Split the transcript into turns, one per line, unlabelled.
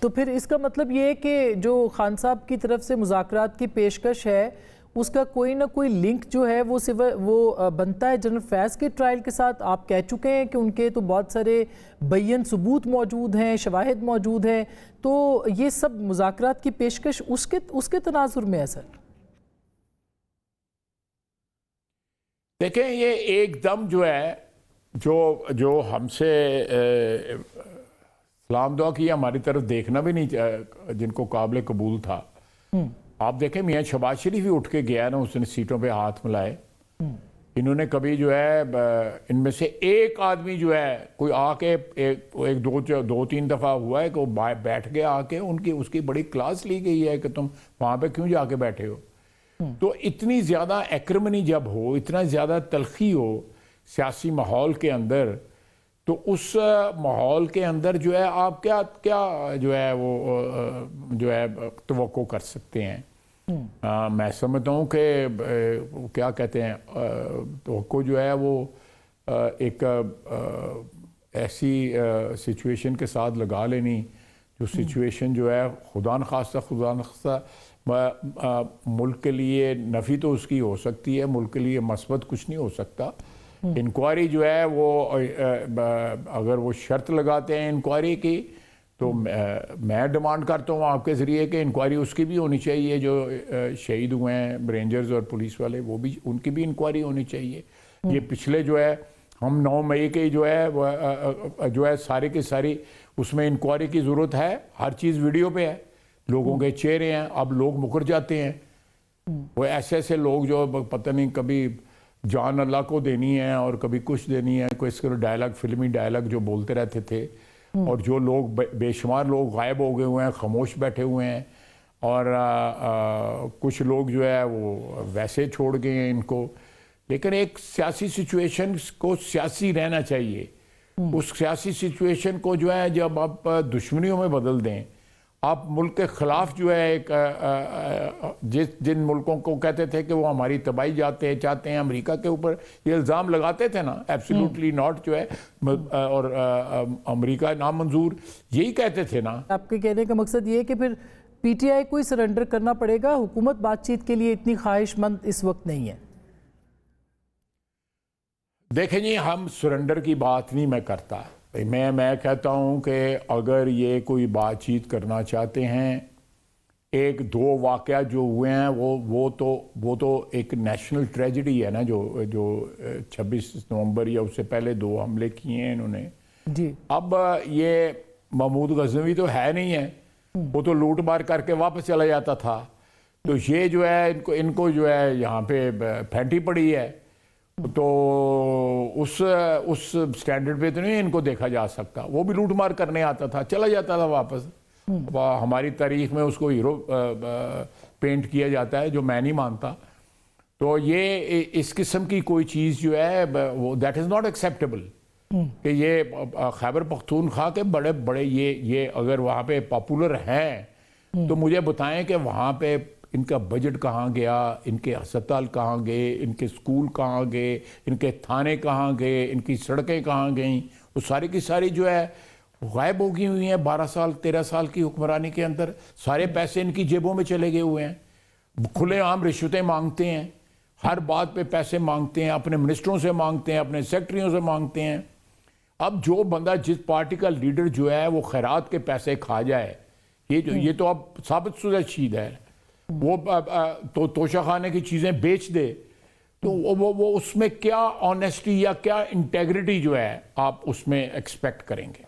تو پھر اس کا مطلب یہ ہے کہ جو خان صاحب کی طرف سے مذاکرات کی پیشکش ہے اس کا کوئی نہ کوئی لنک جو ہے وہ بنتا ہے جنرل فیض کے ٹرائل کے ساتھ. آپ کہہ چکے ہیں کہ ان کے تو بہت سارے بین ثبوت موجود ہیں, شواہد موجود ہیں, تو یہ سب مذاکرات کی پیشکش اس کے تناظر میں ہے سر؟
دیکھیں یہ ایک دم جو ہے جو ہم سے سلام دعا کی ہماری طرف دیکھنا بھی نہیں جن کو قابل قبول تھا. آپ دیکھیں میاں شہباز شریف بھی اٹھ کے گیا نا, اس نے سیٹوں پہ ہاتھ ملائے. انہوں نے کبھی جو ہے ان میں سے ایک آدمی جو ہے کوئی آ کے ایک دو تین دفعہ ہوا ہے کہ وہ بیٹھ گیا آ کے اس کی بڑی کلاس لی گئی ہے کہ تم وہاں پہ کیوں جا کے بیٹھے ہو. تو اتنی زیادہ ایکرمنی جب ہو, اتنا زیادہ تلخی ہو سیاسی ماحول کے اندر, تو اس ماحول کے اندر جو ہے آپ کیا جو ہے وہ جو ہے توقع کر سکتے ہیں. میں سمجھتا ہوں کہ کیا کہتے ہیں توقع جو ہے وہ ایک ایسی سچویشن کے ساتھ لگا لینی جو سچویشن جو ہے خدا نخواستہ ملک کے لیے نفی تو اس کی ہو سکتی ہے, ملک کے لیے مثبت کچھ نہیں ہو سکتا. انکوائری جو ہے وہ اگر وہ شرط لگاتے ہیں انکوائری کی, تو میں ڈیمانڈ کرتا ہوں آپ کے ذریعے کہ انکوائری اس کی بھی ہونی چاہیے. جو شہید ہوئے ہیں رینجرز اور پولیس والے, وہ بھی ان کی بھی انکوائری ہونی چاہیے. یہ پچھلے جو ہے ہم 9 مئی کے جو ہے ساری کی ساری اس میں انکوائری کی ضرورت ہے. ہر چیز ویڈیو پہ ہے, لوگوں کے چہرے ہیں. اب لوگ مکر جاتے ہیں, وہ ایسے لوگ جو پتہ نہیں کبھی جان اللہ کو دینی ہے اور کبھی کچھ دینی ہے, کوئی اس کے ڈائلاگ فلمی ڈائلاگ جو بولتے رہتے تھے, اور جو لوگ بے شمار لوگ غائب ہو گئے ہوئے ہیں, خاموش بیٹھے ہوئے ہیں, اور کچھ لوگ جو ہے وہ ویسے چھوڑ گئے ہیں ان کو. لیکن ایک سیاسی سچویشن کو سیاسی رہنا چاہیے. اس سیاسی سچویشن کو جو ہے جب آپ دشمنیوں میں بدل دیں, آپ ملک کے خلاف جو ہے ایک جن ملکوں کو کہتے تھے کہ وہ ہماری تباہی چاہتے ہیں, امریکہ کے اوپر یہ الزام لگاتے تھے نا, ایبسلیوٹلی ناٹ جو ہے, اور امریکہ نامنظور, یہی کہتے تھے نا.
آپ کے کہنے کا مقصد یہ ہے کہ پھر پی ٹی آئی کو ہی سرنڈر کرنا پڑے گا, حکومت بات چیت کے لیے اتنی خواہش مند اس وقت نہیں ہے.
دیکھیں جی, ہم سرنڈر کی بات نہیں میں کرتا. میں کہتا ہوں کہ اگر یہ کوئی بات چیت کرنا چاہتے ہیں, ایک دو واقعہ جو ہوئے ہیں وہ تو ایک نیشنل ٹریجڈی ہے نا, جو 26 نومبر یا اس سے پہلے 2 حملے کیے ہیں انہوں نے.
جی
اب یہ محمود غزنوی تو ہے نہیں ہے, وہ تو لوٹ مار کر کے واپس چلا جاتا تھا. تو یہ جو ہے ان کو جو ہے یہاں پہ پھینٹی پڑی ہے, تو اس سٹینڈرڈ پہ تو نہیں ان کو دیکھا جا سکتا. وہ بھی لوٹ مار کرنے آتا تھا, چلا جاتا تھا واپس. ہماری تاریخ میں اس کو ہیرو پینٹ کیا جاتا ہے, جو میں نہیں مانتا. تو یہ اس قسم کی کوئی چیز جو ہے دیٹ از ناٹ ایکسیپٹیبل, کہ یہ خیبر پختونخوا کے بڑے یہ اگر وہاں پہ پاپولر ہیں تو مجھے بتائیں کہ وہاں پہ ان کا بجٹ کہاں گیا, ان کے ہسپتال کہاں گئے, ان کے سکول کہاں گئے, ان کے تھانے کہاں گئے, ان کی سڑکیں کہاں گئیں. وہ ساری کی ساری جو ہے غائب ہو گئی ہوئی ہیں 12 سال 13 سال کی حکمرانی کے اندر. سارے پیسے ان کی جیبوں میں چلے گئے ہوئے ہیں. کھلے عام رشوتیں مانگتے ہیں, ہر بات پہ پیسے مانگتے ہیں, اپنے منسٹروں سے مانگتے ہیں, اپنے سیکٹریوں سے مانگتے ہیں. اب جو بندہ جس پارٹی کا لیڈر جو ہے وہ خیرات کے پیسے کھا جائے, یہ تو اب ثابت شدہ چیز ہے. وہ توشہ خانے کی چیزیں بیچ دے, تو وہ اس میں کیا آنیسٹی یا کیا انٹیگریٹی جو ہے آپ اس میں ایکسپیکٹ کریں گے.